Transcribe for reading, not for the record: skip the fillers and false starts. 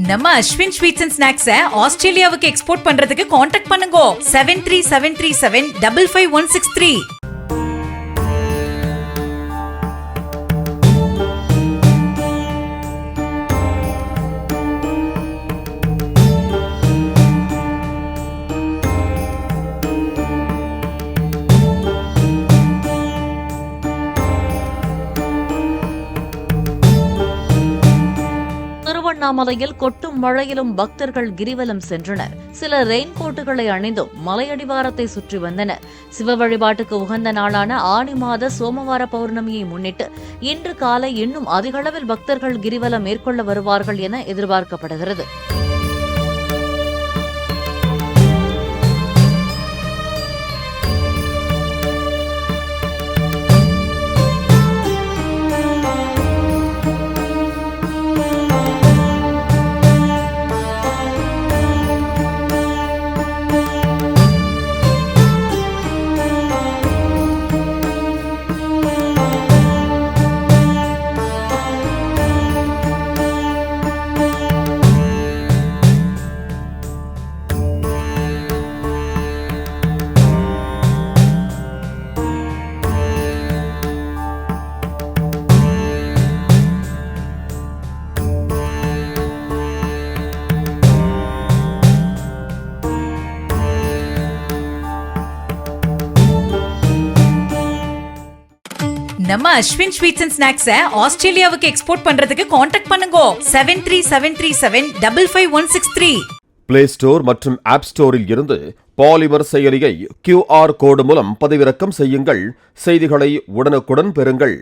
நம்ம Ashwin sweets and snacks ஆஸ்திரேலியாவுக்கு export பண்றதுக்கு கான்டாக்ட் பண்ணுங்க 7373755163. திருவண்ணாமலையில் கொட்டும் மழையிலும் பக்தர்கள் கிரிவலம் சென்றனர். சிலர் ரெயின்கோட்டுகளை அணிந்தும் மலையடிவாரத்தை சுற்றி வந்தனர். சிவ வழிபாட்டுக்கு உகந்த நாளான ஆனி மாத சோமவார பௌர்ணமியை முன்னிட்டு இன்று காலை இன்னும் அதிகளவில் பக்தர்கள் கிரிவலம் மேற்கொள்ள வருவார்கள் என எதிர்பார்க்கப்படுகிறது. நம்ம அஸ்வின் ஸ்வீட்ஸ் அண்ட் ஸ்நாக்ஸ் ஆஸ்திரேலியாவுக்கு எக்ஸ்போர்ட் பண்றதுக்கு கான்டாக்ட் பண்ணுங்க 7373755163. பிளே ஸ்டோர் மற்றும் ஆப் ஸ்டோரில் இருந்து பாலிமர் செயலியை QR கோடு மூலம் பதிவிறக்கம் செய்யுங்கள். செய்திகளை உடனுக்குடன் பெறுங்கள்.